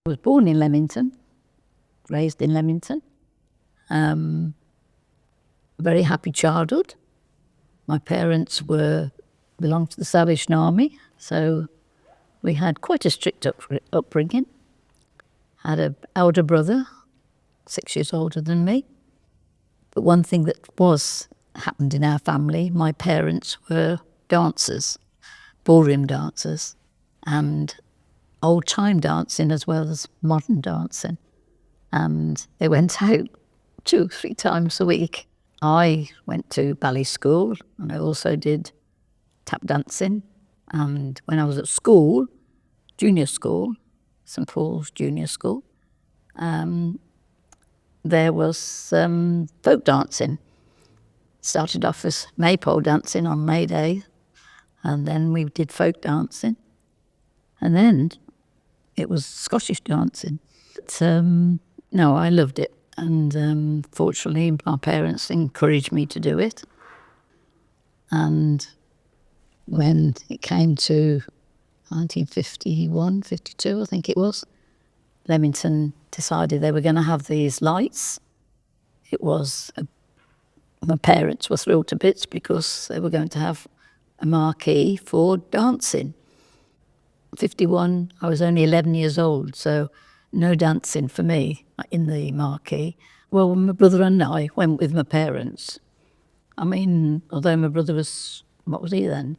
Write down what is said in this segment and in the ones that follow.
I was born in Leamington, raised in Leamington. A very happy childhood. My parents belonged to the Salvation Army, so we had quite a strict upbringing. Had an elder brother, 6 years older than me. But one thing that happened in our family, my parents were dancers, ballroom dancers, and old-time dancing as well as modern dancing. And they went out 2-3 times a week. I went to ballet school and I also did tap dancing. And when I was at school, junior school, St Paul's Junior School, there was folk dancing. Started off as maypole dancing on May Day, and then we did folk dancing. And then it was Scottish dancing. But, no, I loved it. And fortunately, my parents encouraged me to do it. And when it came to 1951, 52, I think it was, Leamington decided they were going to have these lights. My parents were thrilled to bits because they were going to have a marquee for dancing. 51, I was only 11 years old, so no dancing for me in the marquee. Well, my brother and I went with my parents. I mean, although my brother was, what was he then,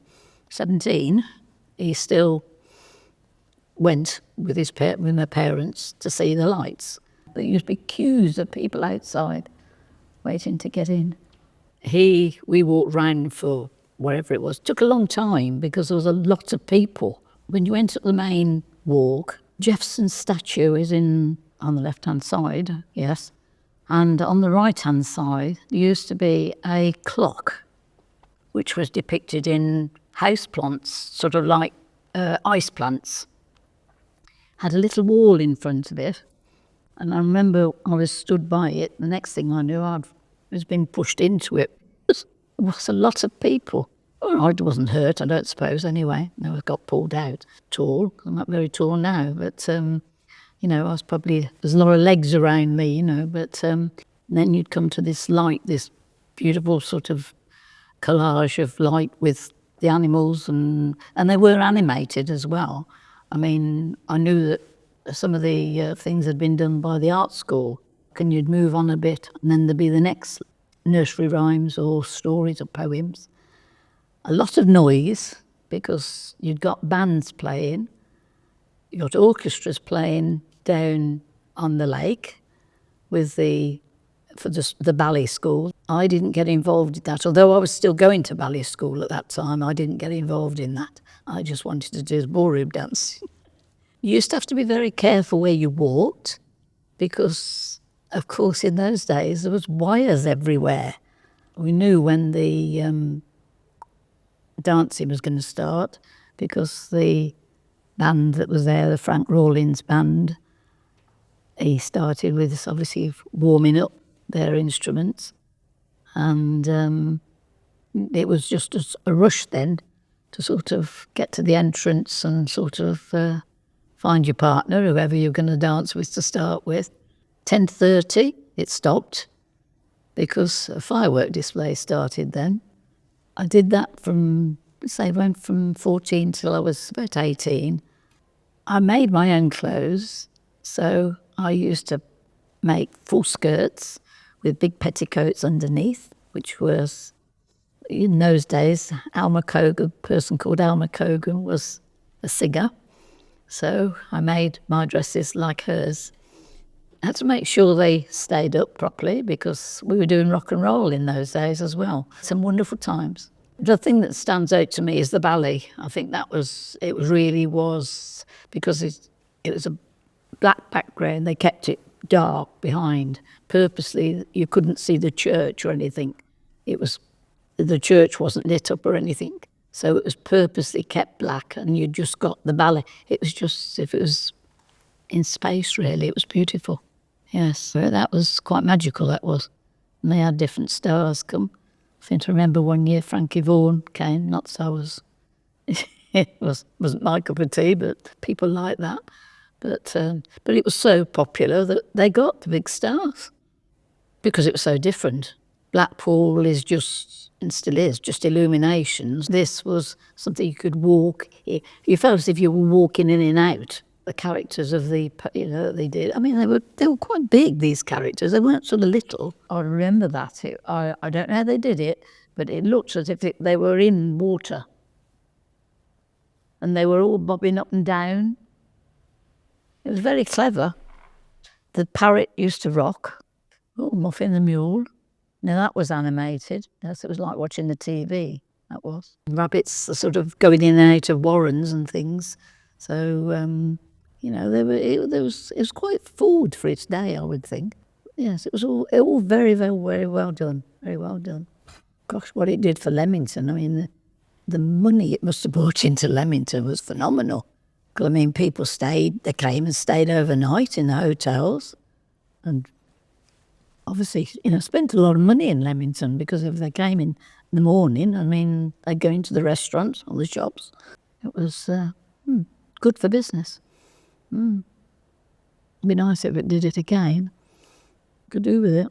17, he still went with my parents to see the lights. There used to be queues of people outside waiting to get in. We walked round for wherever it was. It took a long time because there was a lot of people. When you enter the main walk, Jefferson's statue is on the left-hand side, yes. And on the right-hand side, there used to be a clock, which was depicted in house plants, sort of like ice plants. Had a little wall in front of it. And I remember I was stood by it. The next thing I knew, I was being pushed into it. There was a lot of people. I wasn't hurt, I don't suppose, anyway. I got pulled out. Tall. I'm not very tall now, but, there's a lot of legs around me, but then you'd come to this light, this beautiful sort of collage of light with the animals, and they were animated as well. I mean, I knew that some of the things had been done by the art school, and you'd move on a bit, and then there'd be the next nursery rhymes or stories or poems. A lot of noise, because you'd got bands playing, you got orchestras playing down on the lake for the ballet school. I didn't get involved in that, although I was still going to ballet school at that time. I didn't get involved in that. I just wanted to do ballroom dance. You used to have to be very careful where you walked because, of course, in those days there was wires everywhere. We knew when the dancing was going to start because the band that was there, the Frank Rawlins band, he started with obviously warming up their instruments, and it was just a rush then to sort of get to the entrance and sort of find your partner, whoever you're going to dance with to start with. 10:30 it stopped because a firework display started then. I did that went from 14 till I was about 18. I made my own clothes, so I used to make full skirts with big petticoats underneath, which was, in those days, a person called Alma Cogan was a singer. So I made my dresses like hers. I had to make sure they stayed up properly because we were doing rock and roll in those days as well. Some wonderful times. The thing that stands out to me is the ballet. I think it really was, because it was a black background. They kept it dark behind. Purposely, you couldn't see the church or anything. The church wasn't lit up or anything. So it was purposely kept black, and you just got the ballet. It was just, if it was in space, really. It was beautiful. Yes, so that was quite magical, that was. And they had different stars come. I think I remember one year Frankie Vaughan came, not so it wasn't my cup of tea, but people like that. But it was so popular that they got the big stars because it was so different. Blackpool is just, and still is, just illuminations. This was something you could walk. You felt as if you were walking in and out. The characters of the, they did. I mean, they were quite big, these characters. They weren't sort of little. I remember that. I don't know how they did it, but it looked as if they were in water. And they were all bobbing up and down. It was very clever. The parrot used to rock. Oh, Muffin the Mule. Now that was animated. Yes, it was like watching the TV. That was. Rabbits are sort of going in and out of warrens and things. So, it was quite forward for its day, I would think. Yes, it was all very, very, very well done. Very well done. Gosh, what it did for Leamington. I mean, the money it must have brought into Leamington was phenomenal. I mean, people came and stayed overnight in the hotels, and obviously, spent a lot of money in Leamington because if they came in the morning, I mean, they'd go into the restaurants or the shops. It was good for business. It'd be nice if it did it again. Could do with it.